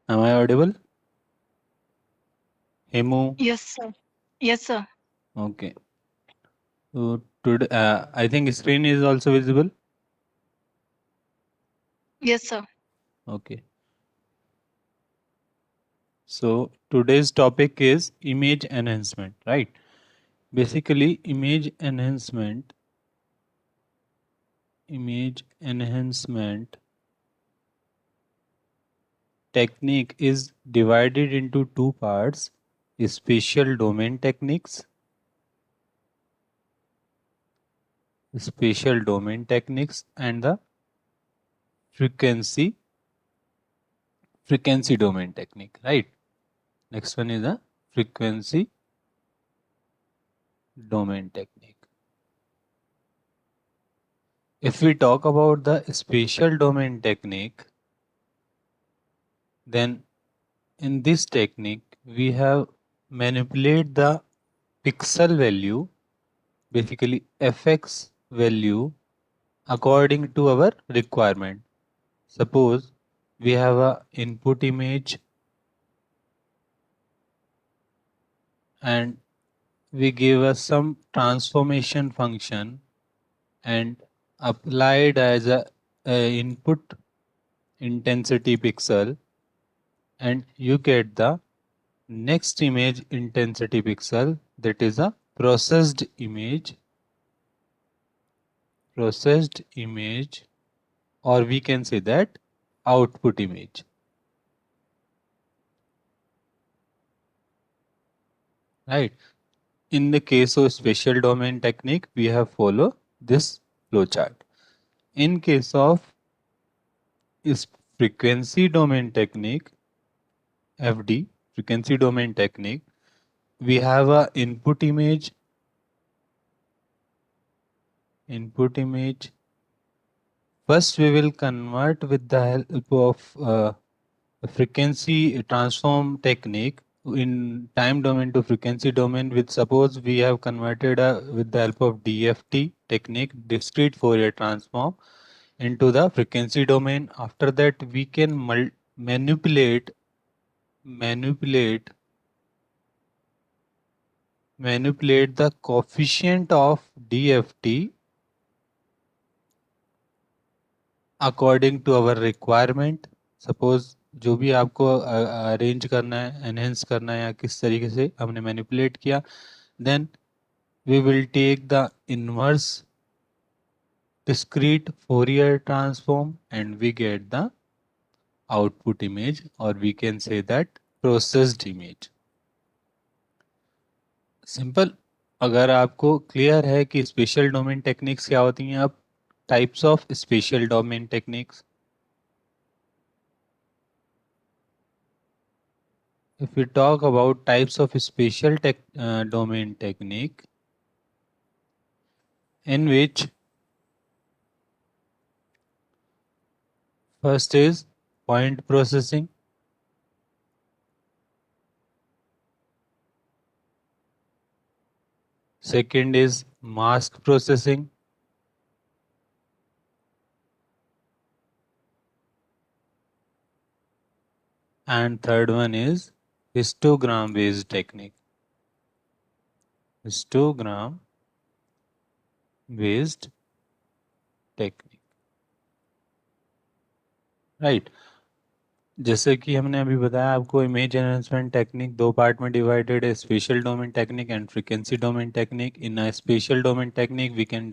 Am I audible? Hemu? Yes, sir. Yes, sir. Okay. So today, I think screen is also visible. Yes, sir. Okay. So today's topic is image enhancement, right? Basically, image enhancement technique is divided into two parts: spatial domain techniques, and the frequency domain technique, right? Next one is the frequency domain technique. If we talk about the spatial domain technique, then in this technique we have manipulate the pixel value, basically fx value, according to our requirement. Suppose we have a input image and we give us some transformation function and applied as a input intensity pixel, and you get the next image intensity pixel, that is a processed image, or we can say that output image, right? In the case of spatial domain technique, we have follow this flowchart. In case of is frequency domain technique, FD, frequency domain technique, we have a input image. First, we will convert with the help of frequency transform technique in time domain to frequency domain. With suppose we have converted with the help of DFT technique, discrete Fourier transform, into the frequency domain. After that, we can manipulate the coefficient of DFT according to our requirement. Suppose जो भी आपको arrange करना है, enhance करना है, या किस तरीके से हमने मैनिपुलेट किया, then we will take the inverse discrete Fourier transform and we get the output image, or we can say that processed image. Simple. अगर आपको क्लियर है कि स्पेशल डोमेन टेक्निक्स क्या होती हैं, अब types of special domain techniques. If we talk about types of spatial domain technique, in which first is point processing, second is mask processing, and third one is histogram based technique. Histogram based technique, right? जैसे कि हमने अभी बताया आपको, image enhancement technique दो part में divided है: spatial domain technique and frequency domain technique. In a spatial domain technique we can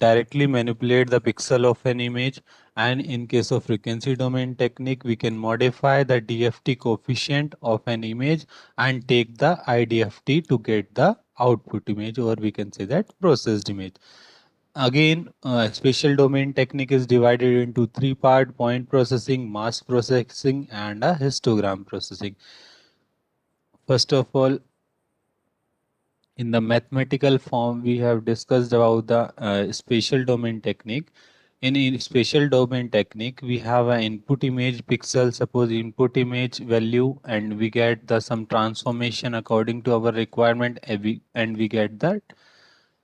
directly manipulate the pixel of an image, and in case of frequency domain technique we can modify the DFT coefficient of an image and take the IDFT to get the output image, or we can say that processed image. Again, spatial domain technique is divided into three parts: point processing, mask processing, and a histogram processing. First of all, in the mathematical form, we have discussed about the spatial domain technique. In spatial domain technique, we have an input image pixel, suppose input image value, and we get the some transformation according to our requirement, and we get that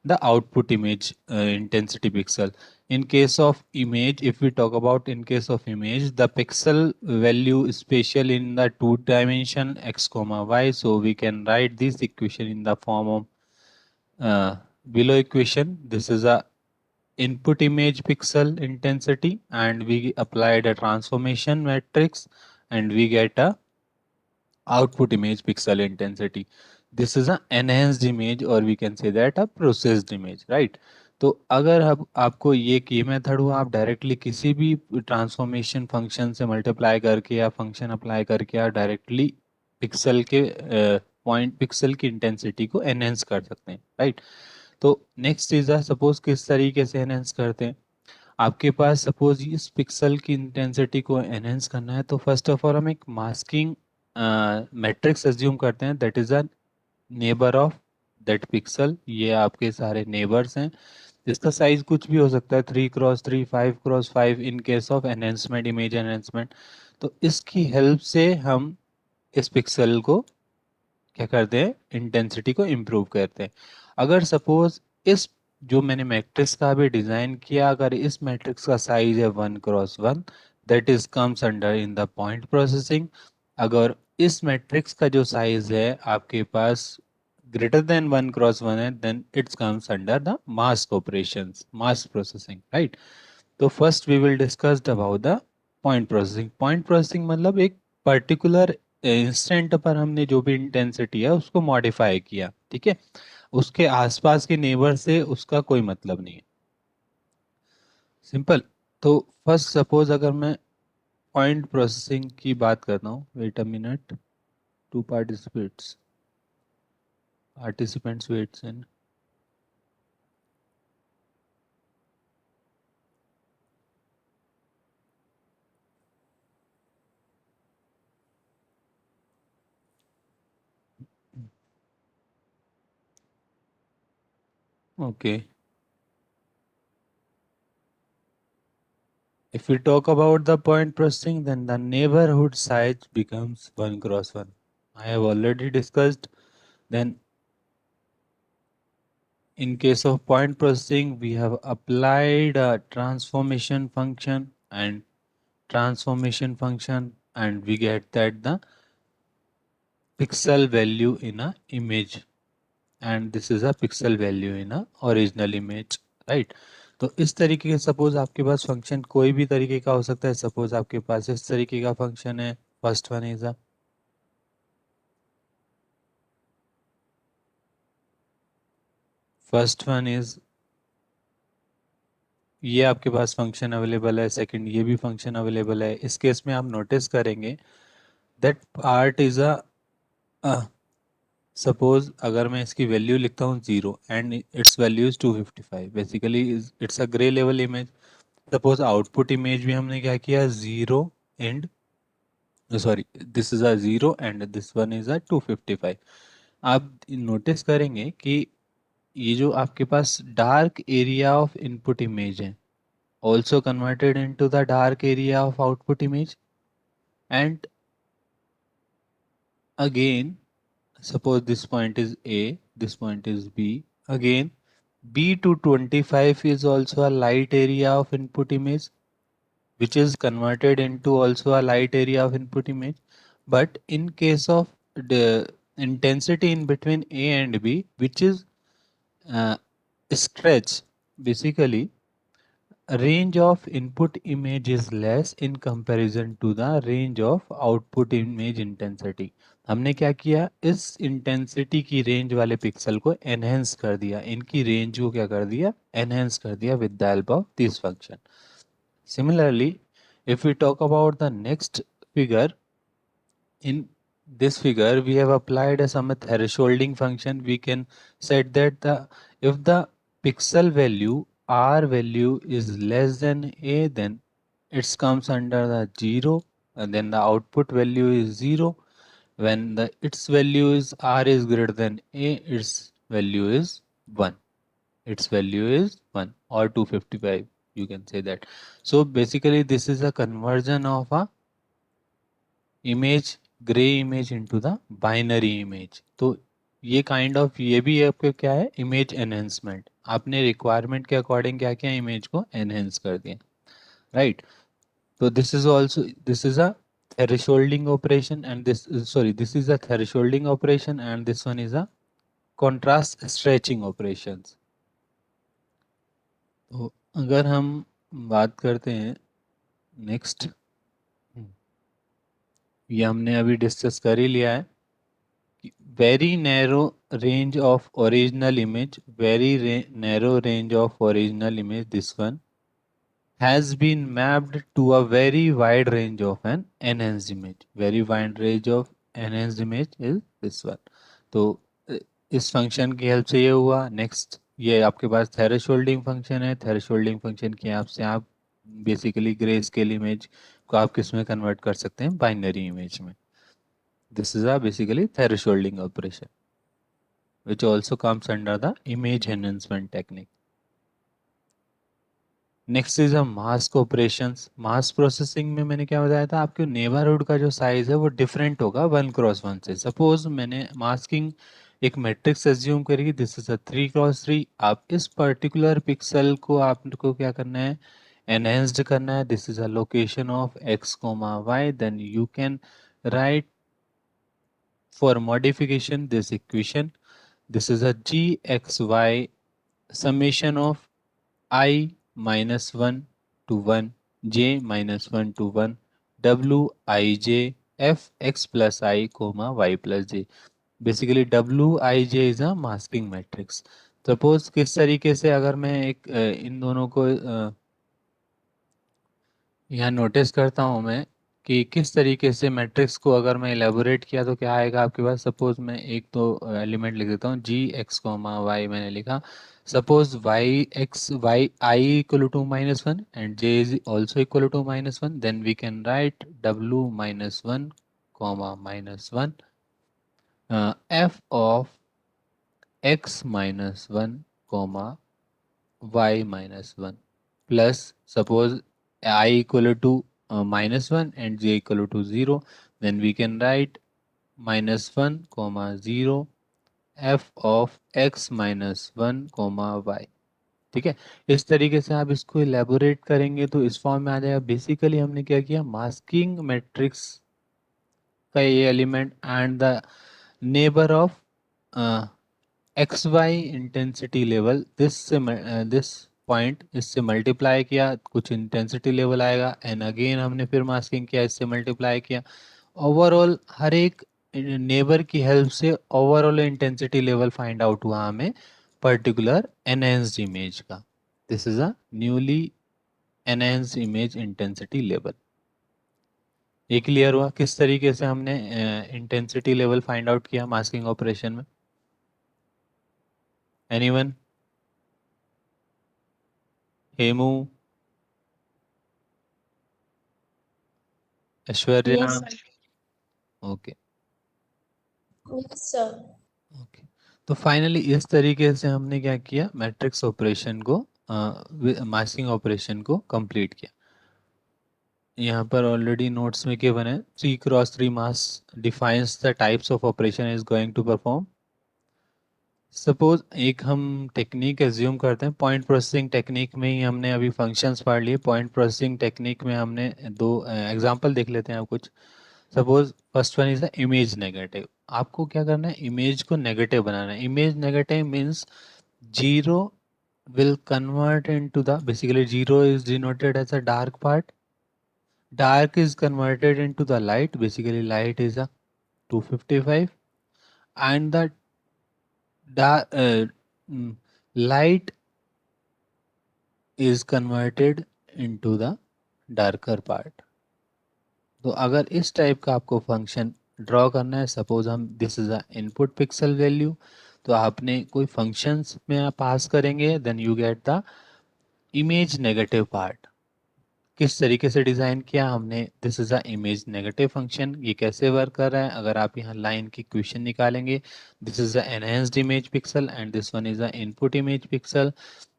the output image intensity pixel. In case of image, if we talk about in case of image, the pixel value is spatial in the two dimension x comma y. So we can write this equation in the form of below equation. This is a input image pixel intensity, and we applied a transformation matrix, and we get a output image pixel intensity. This is a enhanced image, or we can say that a processed image, right? तो अगर अब आपको ये method हुआ, आप directly किसी भी transformation function से मल्टीप्लाई करके या फंक्शन अप्लाई करके आप डायरेक्टली पिक्सल के पॉइंट पिक्सल की इंटेंसिटी को एनहेंस कर सकते हैं, राइट? तो नेक्स्ट चीज़ है, सपोज किस तरीके से एनहेंस करते हैं। आपके पास सपोज इस पिक्सल की इंटेंसिटी को एनहेंस करना है, तो फर्स्ट ऑफ ऑल हम एक मास्किंग मैट्रिक्स एज्यूम करते हैं, that is a neighbour of that pixel. ये आपके सारे नेबर्स हैं। इसका साइज कुछ भी हो सकता है, 3x3, 5x5 in case of enhancement, image enhancement. तो इसकी हेल्प से हम इस पिक्सल को क्या करते हैं, इंटेंसिटी को इम्प्रूव करते हैं। अगर सपोज इस जो मैंने मैट्रिक्स का भी डिज़ाइन किया, अगर इस मैट्रिक्स का साइज है 1x1, that is comes under in the point processing. अगर इस मैट्रिक्स का जो साइज है आपके पास ग्रेटर देन 1x1 है, then it's comes under the mask operations, mask processing, right? तो first we will discussed about the point processing. Point processing मतलब एक पर्टिकुलर इंस्टेंट पर हमने जो भी इंटेंसिटी है उसको मॉडिफाई किया, ठीक है? उसके आसपास के नेबर से उसका कोई मतलब नहीं है, सिंपल। तो फर्स्ट सपोज अगर मैं पॉइंट प्रोसेसिंग की बात करता हूँ, wait a minute, two participants waits in. Okay, if we talk about the point processing, then the neighborhood size becomes 1x1. I have already discussed. Then in case of point processing, we have applied a transformation function and we get that the pixel value in a image, and this is a pixel value in a original image, right? तो इस तरीके के suppose आपके पास function कोई भी तरीके का हो सकता है। सपोज आपके पास इस तरीके का फंक्शन है, फर्स्ट वन इज ये आपके पास फंक्शन अवेलेबल है, सेकंड ये भी फंक्शन अवेलेबल है। इस केस में आप नोटिस करेंगे that part is a suppose अगर मैं इसकी वैल्यू लिखता हूँ 0 and its value is 255, basically it's a grey level image. Suppose output image भी हमने क्या किया, 0 and sorry, this is a 0 and this one is a 255। आप नोटिस करेंगे कि ये जो आपके पास dark area of input image है also converted into the dark area of output image, and again suppose this point is A, this point is B, again B to 25 is also a light area of input image, which is converted into also a light area of input image. But in case of the intensity in between A and B, which is uh, stretch, basically range of input image is less in comparison to the range of output image intensity। हमने क्या किया, इस intensity की range वाले pixel को enhance कर दिया, इनकी रेंज को क्या कर दिया, एनहेंस कर दिया with the help of this function. Similarly if we talk about the next figure, in this figure we have applied a some thresholding function. We can set that the if the pixel value r value is less than a, then it comes under the 0, and then the output value is 0. When the its value is r is greater than a, its value is 1, its value is 1 or 255, you can say that. So basically this is a conversion of a image, grey image into the binary image. तो ये kind of ये भी आपके क्या है, image enhancement. आपने requirement के according क्या किया, इमेज को एनहेंस कर दिया, राइट। तो this is also, this is a thresholding operation and this is a thresholding operation and this one is a contrast stretching operations. तो अगर हम बात करते हैं नेक्स्ट, ये हमने अभी डिस्कस कर ही लिया है, very narrow range of original image, narrow range of original image, this one has been mapped to a very wide range of an enhanced image. Very wide range of enhanced image is this one. तो इस function की help से ये हुआ। Next, ये आपके पास thresholding function है। Thresholding function की हेल्प से आप बेसिकली ग्रे स्केल इमेज को आप किस में कन्वर्ट कर सकते हैं, बाइनरी इमेज में। This is a basically thresholding operation which also comes under the image enhancement technique. Next is a mask operations. Mask processing में मैंने क्या बताया था, आपके नेबरहुड का जो साइज है वो डिफरेंट होगा 1x1 से। सपोज मैंने मास्किंग एक मैट्रिक्स एज्यूम करेगी, दिस इज अ 3x3। आप इस पर्टिकुलर पिक्सल को आपको क्या करना है, एनहेंस्ड करना है। This is a location of x, y, then you can write for modification this equation, this is a gxy summation of I minus 1 to 1 j minus 1 to 1 wij f x plus I comma y plus j. Basically wij is a masking matrix. Suppose किस तरीके से अगर मैं एक इन दोनों को यहाँ notice करता हूँ मैं कि किस तरीके से मैट्रिक्स को अगर मैं इलेबोरेट किया तो क्या आएगा आपके पास। सपोज मैं एक तो एलिमेंट लिख देता हूँ, जी एक्स कोमा वाई मैंने लिखा। Suppose y x y i equal to -1 and j is also equal to -1, then we can write w-1 comma -1 f of x-1 comma y-1 plus suppose I equal to -1 and j equal to 0, then we can write -1 comma 0 f of x -1 comma y। ठीक है, इस तरीके से आप इसको elaborate करेंगे तो इस फॉर्म में आ जाएगा। बेसिकली हमने क्या किया, मास्किंग मैट्रिक्स का ये element and the neighbour of x y intensity level, this point इससे मल्टीप्लाई किया, कुछ इंटेंसिटी लेवल आएगा एंड अगेन हमने फिर मास्किंग किया, इससे मल्टीप्लाई किया। ओवरऑल हर एक नेबर की हेल्प से overall intensity level find out हुआ हमें पर्टिकुलर एनहेंस्ड इमेज का। This is a newly enhanced image intensity level. ये क्लियर हुआ किस तरीके से हमने इंटेंसिटी लेवल फाइंड आउट किया मास्किंग ऑपरेशन में। Anyone? Hemu, Aishwarya? Yes, sir. Okay Yes, sir. Okay. तो फाइनली इस तरीके से हमने क्या किया, मैट्रिक्स ऑपरेशन को मास्किंग ऑपरेशन को कंप्लीट किया। यहाँ पर ऑलरेडी नोट्स में क्या बने, 3x3 mask defines the types of operation is going to perform. Suppose एक हम टेक्निक एज्यूम करते हैं, पॉइंट प्रोसेसिंग टेक्निक में ही हमने अभी फंक्शंस पढ़ लिए। पॉइंट प्रोसेसिंग टेक्निक में हमने दो एग्जांपल देख लेते हैं आप कुछ। Suppose first one is the image negative. आपको क्या करना है, इमेज को नेगेटिव बनाना है। Image negative means zero will convert into the, basically 0 is denoted as a dark part, dark is converted into the light, basically light is a 255 and the light is converted into the darker part। तो अगर इस type का आपको function draw करना है, suppose हम this is a input pixel value, तो आपने कोई फंक्शंस में आप पास करेंगे, then you get the image negative part. किस तरीके से डिज़ाइन किया हमने, this is a image negative function. ये कैसे वर्क कर रहा है, अगर आप यहाँ लाइन की इक्वेशन निकालेंगे, this is a enhanced image pixel and this one is a input image pixel.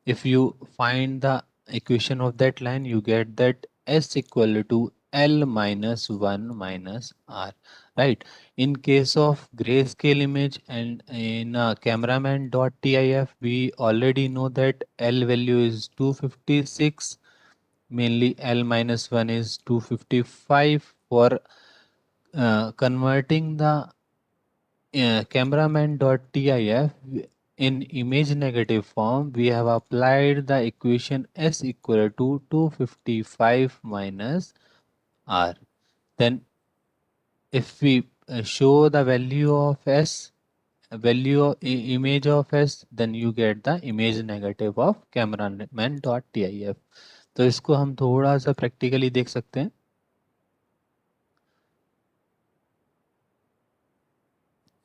if you find the equation of that line you get that s equal to L minus 1 minus R, right? In case of grayscale image and in cameraman.tif, we already know that L value is 256, mainly L minus 1 is 255. For converting the cameraman.tif in image negative form, we have applied the equation S equal to 255 minus R. Then if we show the value of S, image of S, then you get the image negative of cameraman.tif. तो इसको हम थोड़ा सा practically देख सकते हैं.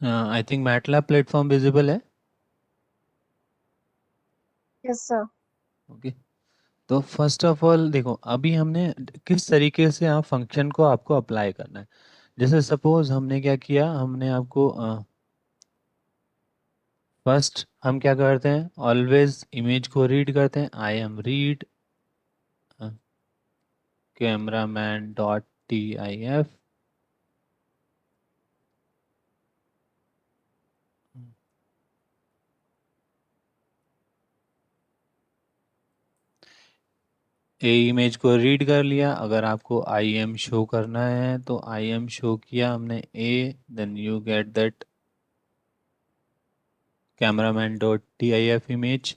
I think MATLAB platform visible है. Yes, sir. Okay. तो फर्स्ट ऑफ ऑल देखो, अभी हमने किस तरीके से आप फंक्शन को आपको अप्लाई करना है. जैसे सपोज हमने क्या किया, हमने आपको फर्स्ट हम क्या करते हैं, ऑलवेज इमेज को रीड करते हैं. I am read cameraman dot tif. A image को रीड कर लिया. अगर आपको आई एम शो करना है तो आई एम शो किया हमने ए, then you get that cameraman dot tif image,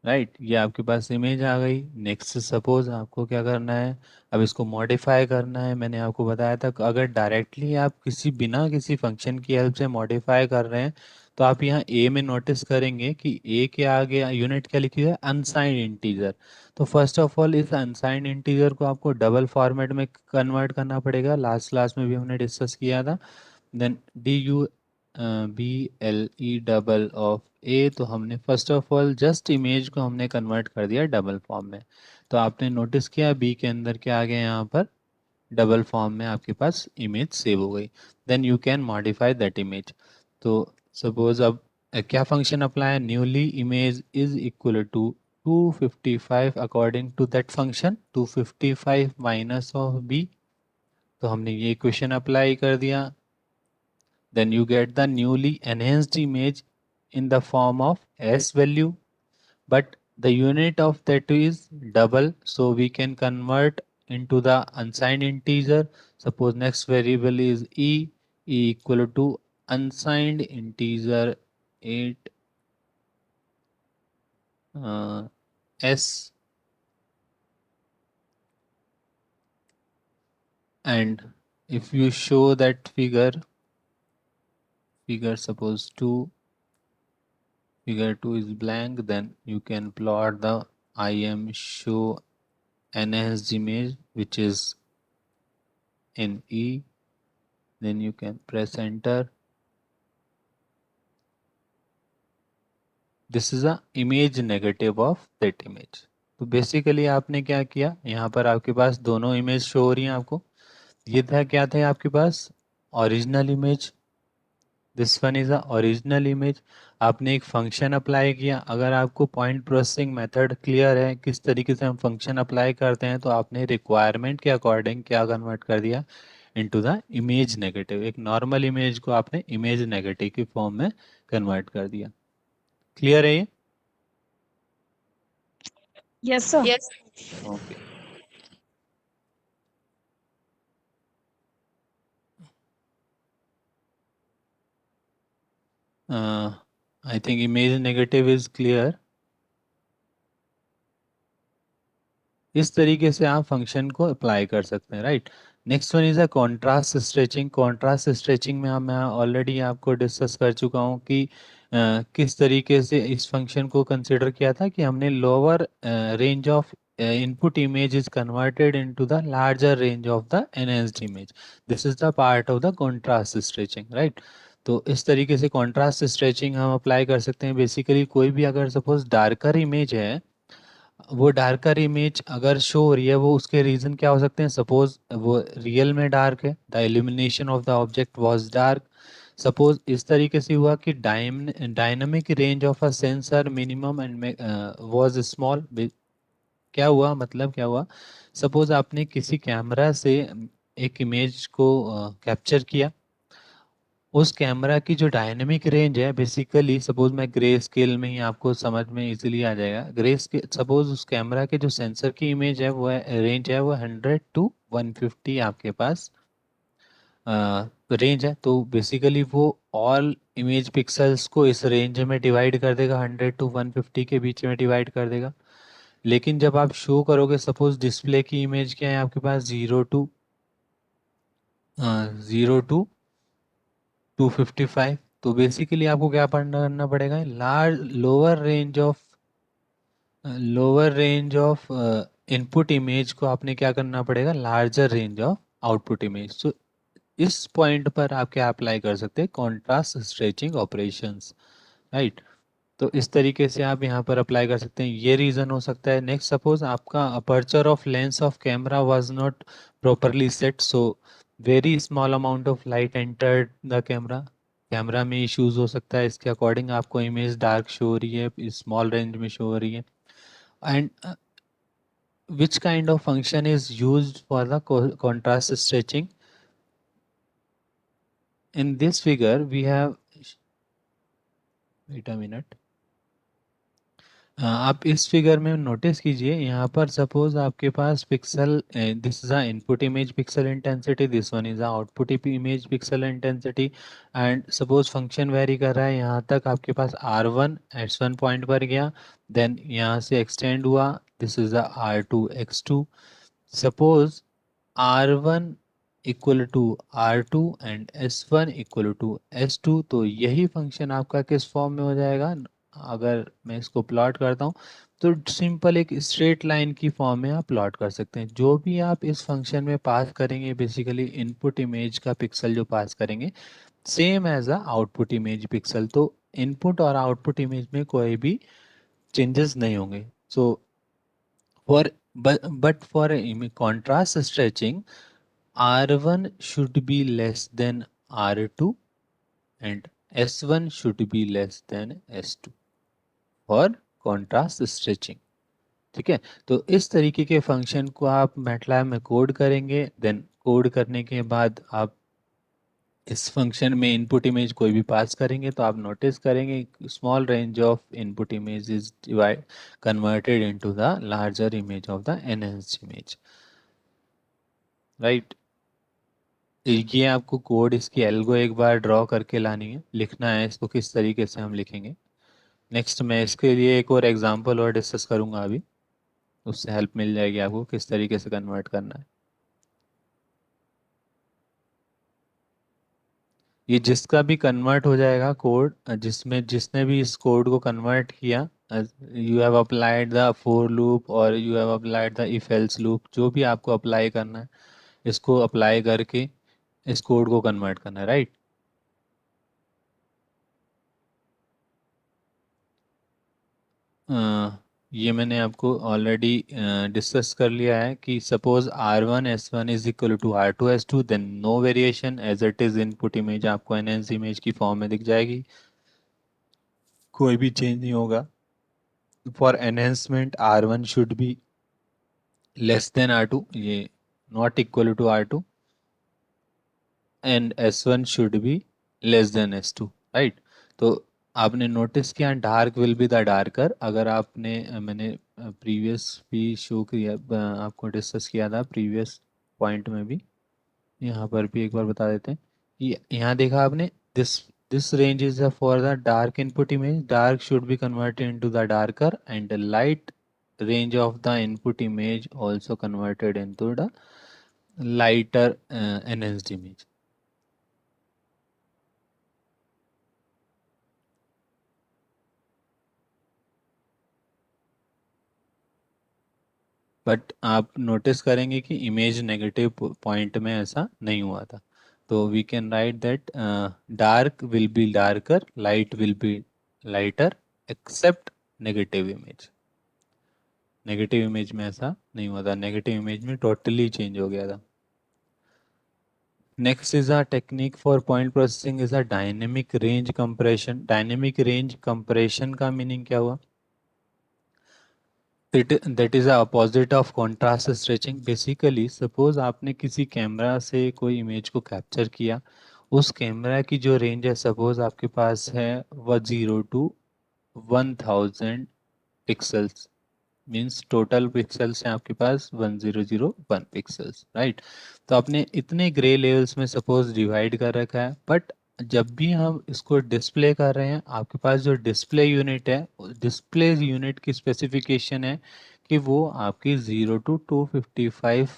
right. ये आपके पास इमेज आ गई. नेक्स्ट सपोज आपको क्या करना है, अब इसको मॉडिफाई करना है. मैंने आपको बताया था कि अगर डायरेक्टली आप बिना किसी फंक्शन की हेल्प से मॉडिफाई कर रहे हैं, तो आप यहाँ ए में नोटिस करेंगे कि ए के आगे यूनिट क्या लिखी है, अनसाइंड इंटीजर. तो फर्स्ट ऑफ ऑल इस अनसाइंड इंटीजर को आपको डबल फॉर्मेट में कन्वर्ट करना पड़ेगा. लास्ट क्लास में भी हमने डिस्कस किया था. देन BUBLE डबल ऑफ ए, तो हमने first of all just image को हमने कन्वर्ट कर दिया डबल फॉर्म में. तो आपने नोटिस किया बी के अंदर क्या आ गया, यहाँ पर डबल फॉर्म में आपके पास इमेज सेव हो गई. Then you can modify that image. तो सपोज अब क्या फंक्शन अप्लाई है, newly image is equal to 255 according to that function 255 minus of b. तो हमने ये इक्वेशन अप्लाई कर दिया. Then you get the newly enhanced image in the form of S value, but the unit of that is double, so we can convert into the unsigned integer. Suppose next variable is e equal to unsigned integer 8 s, and if you show that figure suppose 2, figure 2 is blank, then you can plot the IM show enhanced image which is in E. Then you can press enter. This is a image negative of that image. तो basically आपने क्या किया, यहाँ पर आपके पास दोनों image show हो रही हैं आपको. ये था क्या थे आपके पास, original image. This one is a original image. आपने एक फंक्शन अप्लाई किया. अगर आपको पॉइंट प्रोसेसिंग मेथड क्लियर है किस तरीके से हम फंक्शन अप्लाई करते हैं, तो आपने रिक्वायरमेंट के अकॉर्डिंग क्या कन्वर्ट कर दिया इनटू द इमेज नेगेटिव. एक नॉर्मल इमेज को आपने इमेज नेगेटिव की फॉर्म में कन्वर्ट कर दिया. क्लियर है ये? Yes, sir. Yes. Okay. I think image negative is clear. इस तरीके से आप फंक्शन को अप्लाई कर सकते हैं, right. Next one is a contrast stretching. Contrast stretching में मैं ऑलरेडी आपको डिस्कस कर चुका हूँ कि किस तरीके से इस फंक्शन को कंसिडर किया था कि हमने lower range of input image is converted into the larger range of the enhanced image. This is the part of the contrast stretching, right. तो इस तरीके से कॉन्ट्रास्ट स्ट्रेचिंग हम अप्लाई कर सकते हैं. बेसिकली कोई भी अगर सपोज डार्कर इमेज है, वो डार्कर इमेज अगर शो हो रही है, वो उसके रीज़न क्या हो सकते हैं. सपोज वो रियल में डार्क है, the illumination of the object was dark. Suppose इस तरीके से हुआ कि dynamic range of a sensor minimum and was small. क्या हुआ, मतलब क्या हुआ, सपोज आपने किसी कैमरा से एक इमेज को कैप्चर किया, उस कैमरा की जो डायनेमिक रेंज है, बेसिकली सपोज मैं ग्रे स्केल में ही आपको समझ में इजीली आ जाएगा, ग्रे स्केल सपोज उस कैमरा के जो सेंसर की इमेज है वो रेंज है वो 100 to 150 आपके पास रेंज है। तो बेसिकली वो ऑल इमेज पिक्सल्स को इस रेंज में डिवाइड कर देगा, 100 to 150 के बीच में डिवाइड कर देगा। लेकिन जब आप शो करोगे, सपोज डिस्प्ले की इमेज क्या है आपके पास, 0 to 255, तो बेसिकली आपको क्या करना पड़ेगा, lower range of input image को आपने क्या करना पड़ेगा, larger range of output image. So इस पॉइंट पर आप क्या अप्लाई कर सकते हैं, कॉन्ट्रास्ट स्ट्रेचिंग ऑपरेशंस, राइट। तो इस तरीके से आप यहाँ पर अप्लाई कर सकते हैं, ये रीज़न हो सकता है। नेक्स्ट, सपोज आपका aperture of lens of camera was not properly set, so very small amount of light entered the camera, camera में इश्यूज हो सकता है, इसके अकॉर्डिंग आपको इमेज डार्क शो हो रही है, स्मॉल रेंज में शो हो रही है। And which kind of function is used for the contrast stretching? In this figure we have, wait a minute, आप इस फिगर में नोटिस कीजिए, यहाँ पर सपोज आपके पास pixel, this is a input image pixel intensity, this one is a output image pixel intensity, and suppose function vary कर रहा है, यहाँ तक आपके पास R1 S1 पॉइंट पर गया, देन यहाँ से एक्सटेंड हुआ, this is the R2 X2। Suppose R1 equal to R2 and S1 equal to S2, तो यही फंक्शन आपका किस फॉर्म में हो जाएगा, अगर मैं इसको प्लॉट करता हूँ तो सिंपल एक स्ट्रेट लाइन की फॉर्म में आप प्लॉट कर सकते हैं। जो भी आप इस फंक्शन में पास करेंगे, बेसिकली इनपुट इमेज का पिक्सल जो पास करेंगे, same as a output image pixel, तो इनपुट और आउटपुट इमेज में कोई भी चेंजेस नहीं होंगे। So for but for contrast stretching, R1 should be less than R2 and S1 should be less than S2 for contrast stretching। ठीक है, तो इस तरीके के फंक्शन को आप मैटलैब में कोड करेंगे, देन कोड करने के बाद आप इस फंक्शन में इनपुट इमेज कोई भी पास करेंगे, तो आप नोटिस करेंगे small range of input image is divide converted into the larger image of the enhanced image, right. ये आपको कोड, इसकी एल्गो एक बार ड्रॉ करके लानी है, लिखना है इसको किस तरीके से हम लिखेंगे। नेक्स्ट मैं इसके लिए एक और एग्जांपल और डिस्कस करूंगा अभी, उससे हेल्प मिल जाएगी आपको किस तरीके से कन्वर्ट करना है। ये जिसका भी कन्वर्ट हो जाएगा कोड, जिसमें जिसने भी इस कोड को कन्वर्ट किया, you have applied the for loop और you have applied the if else loop, जो भी आपको अप्लाई करना है, इसको अप्लाई करके इस कोड को कन्वर्ट करना है, राइट। ये मैंने आपको ऑलरेडी डिस्कस कर लिया है कि suppose R1 S1 is equal to R2 S2, then no variation, as it is input image आपको एनहेंस इमेज की फॉर्म में दिख जाएगी, कोई भी चेंज नहीं होगा। For enhancement R1 should be less than R2, ये not equal to R2, and S1 should be less than S2, right. तो आपने नोटिस किया dark will be the darker, अगर आपने मैंने प्रीवियस भी शो किया, आपको डिस्कस किया था प्रीवियस पॉइंट में भी, यहाँ पर भी एक बार बता देते हैं कि यहाँ देखा आपने, this range is for the dark input image, dark should be converted into the darker and light range of the input image also converted into the lighter enhanced image। But आप नोटिस करेंगे कि image negative point में ऐसा नहीं हुआ था। तो we can write that dark will be darker, light will be lighter, except negative image. Negative image में ऐसा नहीं हुआ था, नेगेटिव इमेज में टोटली चेंज हो गया था। Next is a technique for point processing is a dynamic range compression. Dynamic range compression का मीनिंग क्या हुआ, that is opposite of contrast stretching. Basically suppose आपने किसी कैमरा से कोई इमेज को कैप्चर किया, उस कैमरा की जो रेंज है सपोज आपके पास है 10 to 1000 pixels, means total pixels हैं आपके पास 1001 पिक्सल्स, राइट। तो आपने इतने ग्रे लेवल्स में सपोज डिवाइड कर रखा है, बट जब भी हम इसको डिस्प्ले कर रहे हैं, आपके पास जो डिस्प्ले यूनिट है, डिस्प्ले यूनिट की स्पेसिफिकेशन है कि वो आपकी 0 to 255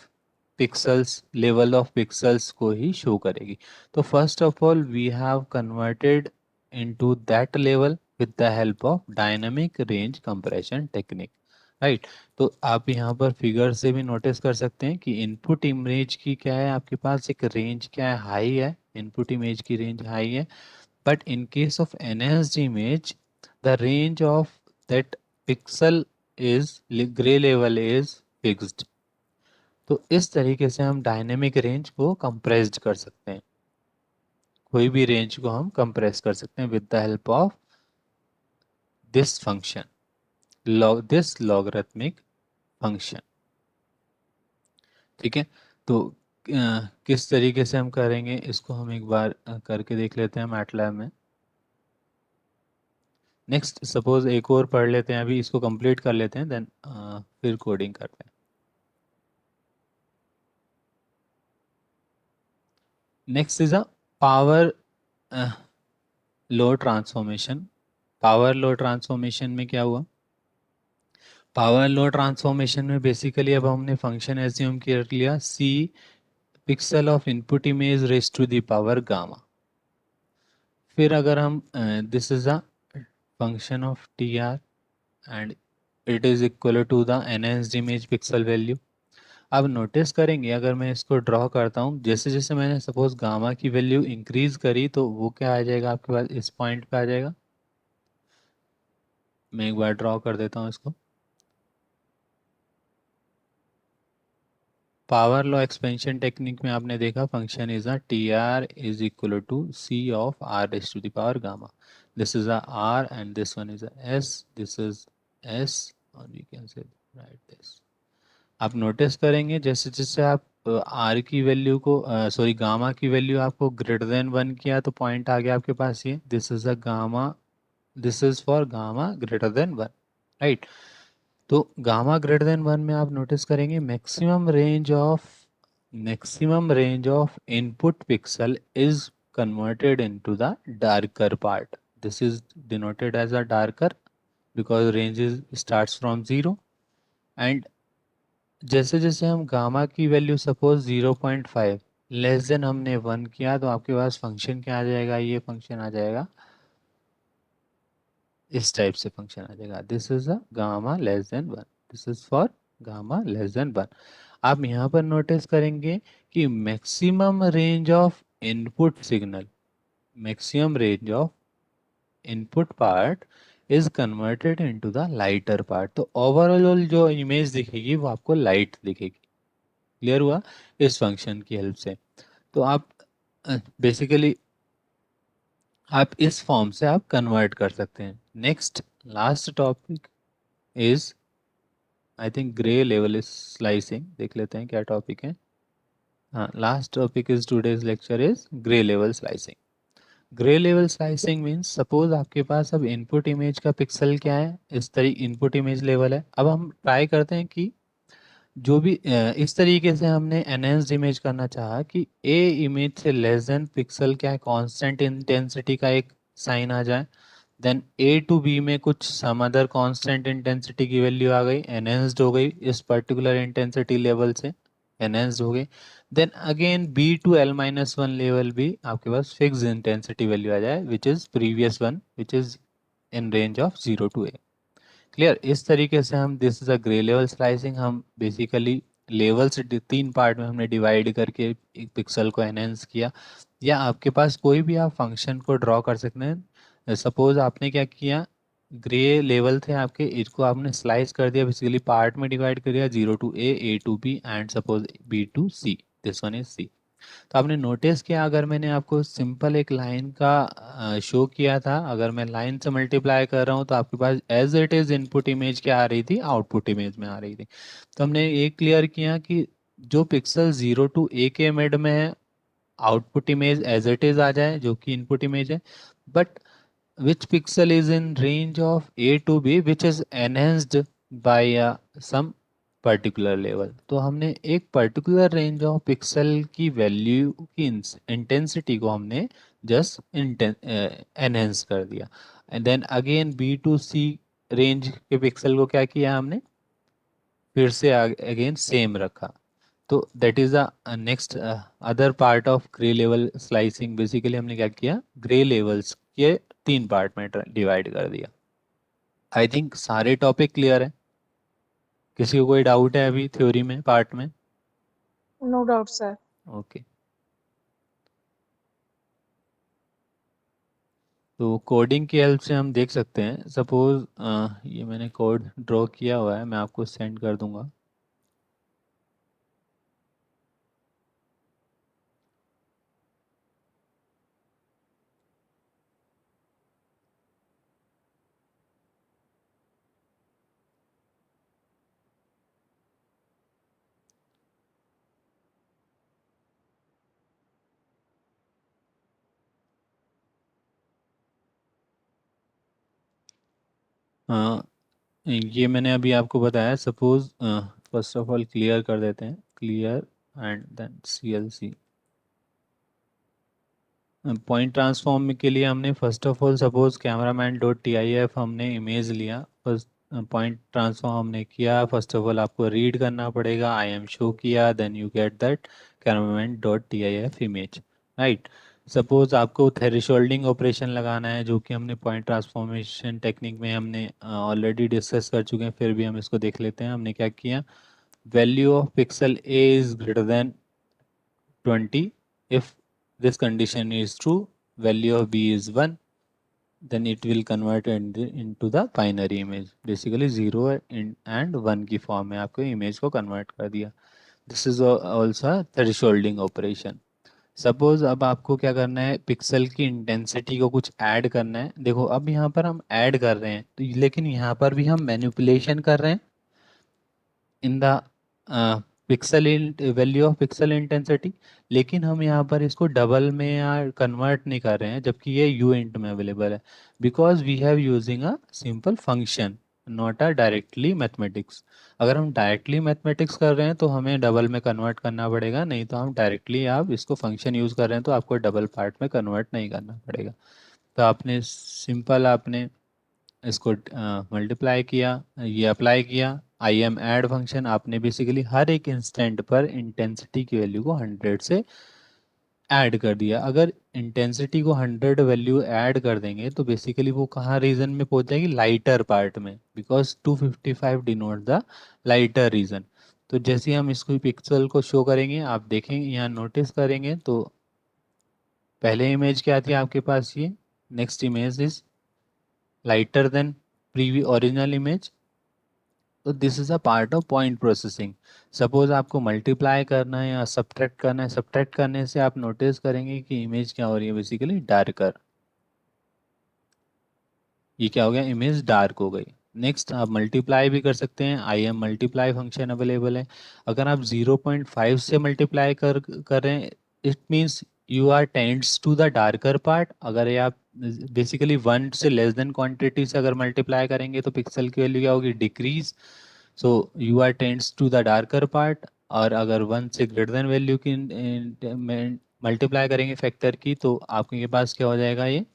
pixels level of pixels को ही शो करेगी। तो first of all we have converted into that level with the help of dynamic range compression technique, right. तो आप यहाँ पर फिगर से भी नोटिस कर सकते हैं कि इनपुट इमेज की क्या है, आपके पास एक रेंज क्या है, हाई है, इनपुट इमेज की रेंज हाई है। But in case of enhanced image the range of that pixel is grey level is fixed. तो इस तरीके से हम डायनेमिक रेंज को कंप्रेस्ड कर सकते हैं, कोई भी रेंज को हम कंप्रेस कर सकते हैं with the help of this function, this logarithmic function, ठीक है। तो किस तरीके से हम करेंगे इसको हम एक बार करके देख लेते हैं मैटलैब में। नेक्स्ट सपोज एक और पढ़ लेते हैं, अभी इसको कंप्लीट कर लेते हैं, देन फिर कोडिंग करते हैं। Next is a power law transformation. Power law transformation में क्या हुआ, पावर लो ट्रांसफॉर्मेशन में बेसिकली अब हमने फंक्शन एज्यूम कर लिया C pixel of input image raised to the power gamma. फिर अगर हम this is a function of T R and it is equal to the enhanced image pixel value. अब notice करेंगे अगर मैं इसको ड्रॉ करता हूँ, जैसे जैसे मैंने सपोज गामा की वैल्यू इंक्रीज करी तो वो क्या आ जाएगा आपके पास, इस पॉइंट पे आ जाएगा। मैं एक बार ड्रॉ कर देता हूँ इसको। पावर लॉ एक्सपेंशन टेक्निक में आपने देखा function is a T R is equal to C of R raised to the power gamma. This is a R and this one is a S, this is S, और we can say write this. आप notice करेंगे जैसे जैसे आप R की value को sorry gamma की value आपको ग्रेटर देन 1 किया तो पॉइंट आ गया आपके पास ये, this is a gamma, this is for gamma greater than 1, right. तो गामा ग्रेटर देन 1 में आप नोटिस करेंगे maximum range of input pixel is converted into the darker part. This is denoted as a darker because range is starts from 0 and जैसे जैसे हम gamma की value suppose 0.5 less than हमने 1 किया तो आपके पास फंक्शन क्या आ जाएगा, ये फंक्शन आ जाएगा, इस टाइप से फंक्शन आ जाएगा, this is a gamma less than 1, this is for gamma less than 1। आप यहाँ पर नोटिस करेंगे कि maximum range of input signal, maximum range of input part is converted into the lighter part. तो overall जो image दिखेगी वो आपको लाइट दिखेगी। क्लियर हुआ इस फंक्शन की हेल्प से। तो आप बेसिकली आप इस फॉर्म से आप कन्वर्ट कर सकते हैं। Next last topic is I think grey level slicing, देख लेते हैं क्या टॉपिक है। हाँ, last topic is today's lecture is grey level slicing. Grey level slicing means suppose आपके पास अब इनपुट इमेज का पिक्सल क्या है, इस तरीके इनपुट इमेज लेवल है। अब हम ट्राई करते हैं कि जो भी इस तरीके से हमने एनहेंस्ड इमेज करना चाहा कि ए इमेज से लेस देन पिक्सल क्या है, कांस्टेंट इंटेंसिटी का एक साइन आ जाए, देन ए टू बी में कुछ सम अदर कांस्टेंट इंटेंसिटी की वैल्यू आ गई, एनहेंस्ड हो गई इस पर्टिकुलर इंटेंसिटी लेवल से, एनहेंस्ड हो गई। Then again b to l minus 1 level भी आपके पास फिक्स इंटेंसिटी वैल्यू आ जाए which is previous one which is in range of 0 to A। Clear, इस तरीके से हम this is a grey level slicing, हम बेसिकली लेवल्स 3 पार्ट में हमने डिवाइड करके एक पिक्सल को एनहेंस किया। या आपके पास कोई भी आप फंक्शन को ड्रॉ कर सकते हैं। सपोज आपने क्या किया, ग्रे लेवल थे आपके, इसको आपने स्लाइस कर दिया, बेसिकली पार्ट में डिवाइड कर दिया 0 to A, A to B and suppose B to C, this one is C। तो आपने नोटिस किया, अगर मैंने आपको सिंपल एक लाइन का शो किया था, अगर मैं लाइन से मल्टीप्लाई कर रहा हूँ तो आपके पास as it is input image क्या आ रही थी, आउटपुट इमेज में आ रही थी। तो हमने ये क्लियर किया कि जो पिक्सल 0 to a के मिड में है, output image as it is आ जाए जो कि इनपुट इमेज है, but which pixel is in range of A to B which is enhanced by some particular level। तो हमने एक पर्टिकुलर रेंज ऑफ पिक्सल की वैल्यू की इंटेंसिटी को हमने जस्ट एनहेंस कर दिया, and then again b to c range के पिक्सल को क्या किया हमने, फिर से अगेन सेम रखा। तो that is the next other part of grey level slicing. Basically हमने क्या किया, ग्रे लेवल्स के 3 पार्ट में डिवाइड कर दिया। आई थिंक सारे टॉपिक क्लियर है, किसी को कोई डाउट है अभी थ्योरी में पार्ट में? No doubt, sir. ओके, तो कोडिंग की हेल्प से हम देख सकते हैं। सपोज ये मैंने कोड ड्रॉ किया हुआ है, मैं आपको सेंड कर दूंगा। ये मैंने अभी आपको बताया। Suppose first of all clear कर देते हैं, clear and then CLC। Point transform के लिए हमने first of all suppose cameraman dot TIF हमने इमेज लिया। फर्स्ट पॉइंट ट्रांसफॉर्म हमने किया, फर्स्ट ऑफ ऑल आपको रीड करना पड़ेगा, IM शो किया, then you get that cameraman dot TIF image, right. Suppose आपको थ्रेशोल्डिंग ऑपरेशन लगाना है, जो कि हमने पॉइंट ट्रांसफॉर्मेशन टेक्निक में हमने ऑलरेडी डिस्कस कर चुके हैं, फिर भी हम इसको देख लेते हैं। हमने क्या किया, value of pixel A is greater than 20 if this condition is true, value of B is 1, then it will convert into the binary image। basically 0 and 1 की फॉर्म में आपको इमेज को कन्वर्ट कर दिया। This is also thresholding operation. Suppose अब आपको क्या करना है, पिक्सल की इंटेंसिटी को कुछ ऐड करना है। देखो अब यहाँ पर हम ऐड कर रहे हैं, तो लेकिन यहाँ पर भी हम मैनिपुलेशन कर रहे हैं in the pixel value of pixel intensity, लेकिन हम यहाँ पर इसको डबल में या कन्वर्ट नहीं कर रहे हैं, जबकि ये यू इंट में अवेलेबल है, because we have using a simple function, not a directly mathematics. अगर हम डायरेक्टली मैथमेटिक्स कर रहे हैं तो हमें डबल में कन्वर्ट करना पड़ेगा, नहीं तो हम डायरेक्टली, आप इसको फंक्शन यूज़ कर रहे हैं तो आपको डबल पार्ट में कन्वर्ट नहीं करना पड़ेगा। तो आपने सिंपल आपने इसको मल्टीप्लाई किया, ये अप्लाई किया, IM ऐड फंक्शन आपने बेसिकली हर एक इंस्टेंट पर इंटेंसिटी की वैल्यू को 100 से ऐड कर दिया। अगर इंटेंसिटी को 100 वैल्यू ऐड कर देंगे तो बेसिकली वो कहाँ रीजन में पहुंच जाएगी, लाइटर पार्ट में, because 255 denote the lighter region. तो जैसे ही हम इसको पिक्सल को शो करेंगे, आप देखेंगे यहाँ नोटिस करेंगे तो पहले इमेज क्या थी आपके पास, ये next image is lighter than previous original image. तो this is a part of point processing. Suppose आपको मल्टीप्लाई करना है या सब्ट्रैक्ट करना है, सब्ट्रैक्ट करने से आप नोटिस करेंगे कि इमेज क्या हो रही है, बेसिकली डार्कर। ये क्या हो गया, इमेज डार्क हो गई। नेक्स्ट आप मल्टीप्लाई भी कर सकते हैं, IM मल्टीप्लाई फंक्शन अवेलेबल है। अगर आप 0.5 से मल्टीप्लाई कर रहे हैं, it means you are tends to the darker part. अगर ये आप बेसिकली 1 से लेस देन क्वांटिटी से अगर मल्टीप्लाई करेंगे तो पिक्सल की वैल्यू क्या होगी, decrease. So you are tends to the darker part. और अगर 1 से ग्रेटर देन वैल्यू की मल्टीप्लाई करेंगे फैक्टर की, तो आपके पास क्या हो जाएगा, ये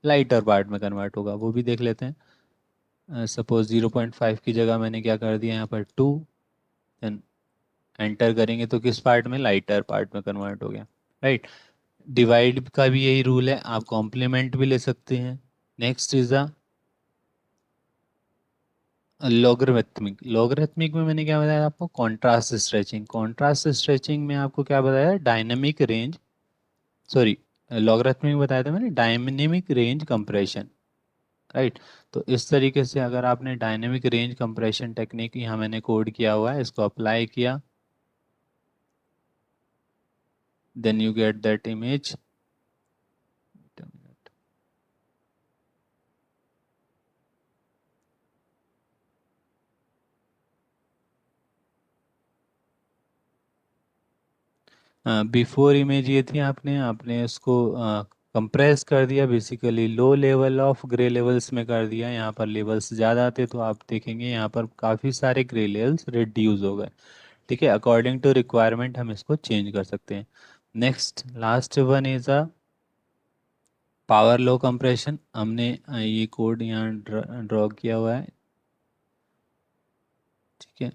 लाइटर पार्ट में कन्वर्ट होगा। वो भी देख लेते हैं। सपोज 0.5 की जगह मैंने क्या कर दिया यहाँ पर 2, देन एंटर करेंगे तो किस पार्ट में, लाइटर पार्ट में कन्वर्ट हो गया, राइट। डिवाइड का भी यही रूल है, आप कॉम्प्लीमेंट भी ले सकते हैं। Next is the logarithmic. Logarithmic में मैंने क्या बताया आपको, कॉन्ट्रास्ट स्ट्रेचिंग। कॉन्ट्रास्ट स्ट्रेचिंग में आपको क्या बताया, डायनेमिक रेंज, सॉरी, लॉगरिथमिक बताया था मैंने, डायनेमिक रेंज कंप्रेशन, राइट। तो इस तरीके से अगर आपने डायनेमिक रेंज कंप्रेशन टेक्निक यहाँ मैंने कोड किया हुआ है, इसको अप्लाई किया, then you get that image. Wait a minute. Before image ये थी, आपने आपने इसको कंप्रेस कर दिया, basically low level of grey levels में कर दिया। यहाँ पर लेवल्स ज़्यादा आते तो आप देखेंगे यहाँ पर काफ़ी सारे ग्रे लेवल्स रिड्यूस हो गए। ठीक है, अकॉर्डिंग टू रिक्वायरमेंट हम इसको चेंज कर सकते हैं। Next last one is a power low compression. हमने ये कोड यहाँ ड्रॉ किया हुआ है। ठीक है,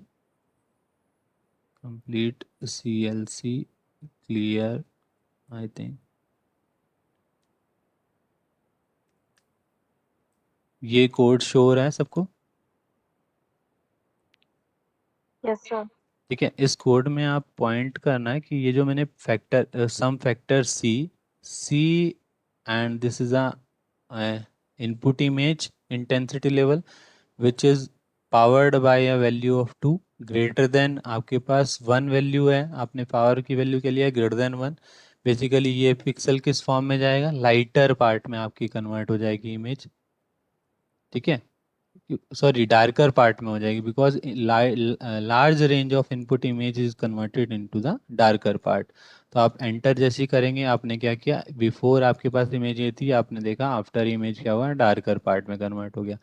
complete CLC clear, I think ये कोड शो हो रहा है सबको। Yes, sir. ठीक है, इस कोड में आप पॉइंट करना है कि ये जो मैंने factor some factor c and this is a input image intensity level which is powered by a value of 2 greater than, आपके पास 1 वैल्यू है, आपने पावर की वैल्यू के लिए ग्रेटर देन 1। बेसिकली ये पिक्सल किस फॉर्म में जाएगा, लाइटर पार्ट में आपकी कन्वर्ट हो जाएगी इमेज। ठीक है, सॉरी डार्कर पार्ट में हो जाएगी, because large range of input image is converted into the darker part. तो आप एंटर जैसे ही करेंगे, आपने क्या किया, बिफोर आपके पास इमेज ये थी, आपने देखा आफ्टर इमेज क्या हुआ, डार्कर पार्ट में कन्वर्ट हो गया।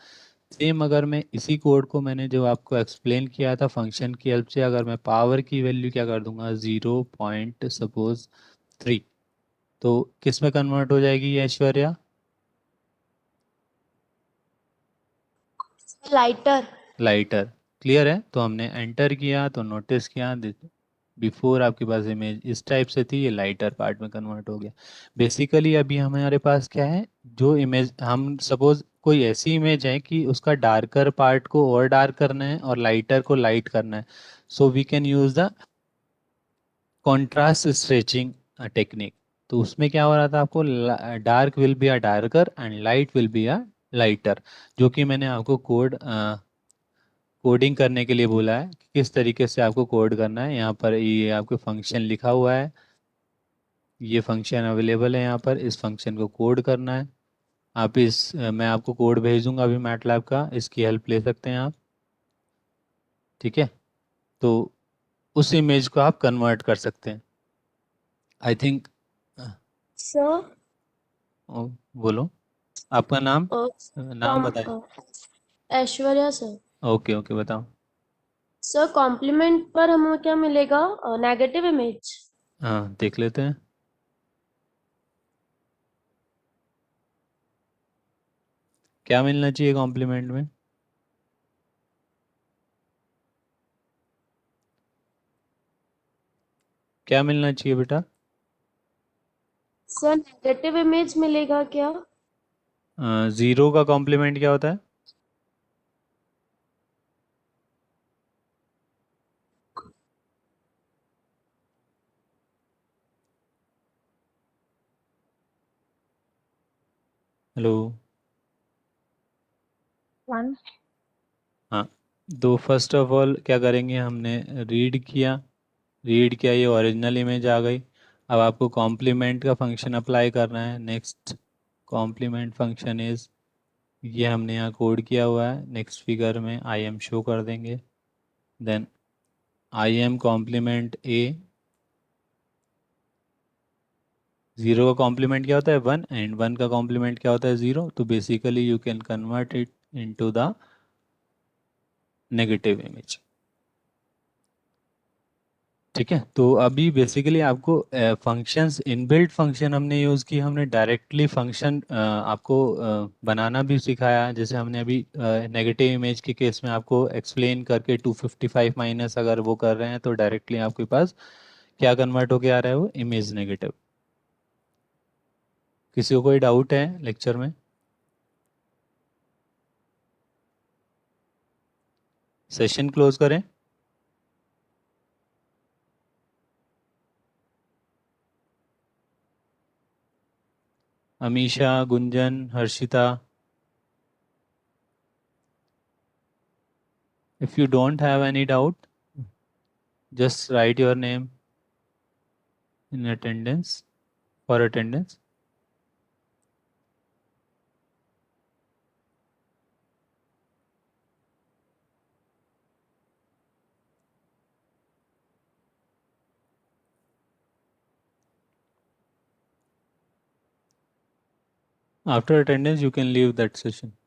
सेम अगर मैं इसी कोड को, मैंने जो आपको एक्सप्लेन किया था फंक्शन की हेल्प से, अगर मैं पावर की वैल्यू क्या कर दूंगा, 0.3, तो किस में कन्वर्ट हो जाएगी ये ऐश्वर्या? लाइटर। लाइटर। क्लियर है, तो हमने एंटर किया तो नोटिस किया बिफोर आपके पास इमेज इस टाइप से थी, ये लाइटर पार्ट में कन्वर्ट हो गया। बेसिकली अभी हमारे पास क्या है, जो इमेज हम सपोज कोई ऐसी इमेज है कि उसका डार्कर पार्ट को और डार्क करना है और लाइटर को लाइट करना है, so we can use the contrast stretching technique. तो उसमें क्या हो रहा था, आपको dark will be a darker and light will be a lighter, जो कि मैंने आपको कोडिंग करने के लिए बोला है कि किस तरीके से आपको कोड करना है। यहाँ पर ये आपको फंक्शन लिखा हुआ है, ये फंक्शन अवेलेबल है यहाँ पर, इस फंक्शन को कोड करना है। आप मैं आपको कोड भेज दूंगा अभी मैटलैब का, इसकी हेल्प ले सकते हैं आप। ठीक है, तो उस इमेज को आप कन्वर्ट कर सकते हैं, आई थिंक। सर बोलो आपका नाम, नाम बताइए। ऐश्वर्या सर। ओके ओके, बताओ। सर कॉम्प्लीमेंट पर हमें क्या मिलेगा, नेगेटिव इमेज। हाँ, देख लेते हैं। क्या मिलना चाहिए कॉम्प्लीमेंट में? क्या मिलना चाहिए बेटा? सर नेगेटिव इमेज मिलेगा क्या? ज़ीरो का कॉम्प्लीमेंट क्या होता है? हेलो। 1. हाँ, तो फर्स्ट ऑफ ऑल क्या करेंगे, हमने रीड किया, ये ओरिजिनल इमेज आ गई। अब आपको कॉम्प्लीमेंट का फंक्शन अप्लाई करना है। नेक्स्ट कॉम्प्लीमेंट फंक्शन इज, ये हमने यहाँ कोड किया हुआ है, नेक्स्ट फिगर में आई एम शो कर देंगे। Then I M complement a, zero का कॉम्प्लीमेंट क्या होता है, 1, एंड 1 का कॉम्प्लीमेंट क्या होता है, 0। तो basically you can convert it into the negative image. ठीक है, तो अभी बेसिकली आपको फंक्शंस, इनबिल्ट फंक्शन हमने यूज़ की, हमने डायरेक्टली फंक्शन आपको बनाना भी सिखाया। जैसे हमने अभी नेगेटिव इमेज के केस में आपको एक्सप्लेन करके 255 माइनस अगर वो कर रहे हैं तो डायरेक्टली आपके पास क्या कन्वर्ट होके आ रहा है, वो इमेज नेगेटिव। किसी को कोई डाउट है लेक्चर में? सेशन क्लोज करें। Amisha, Gunjan, Harshita, if you don't have any doubt, just write your name. in attendance, for attendance. After attendance, you can leave that session.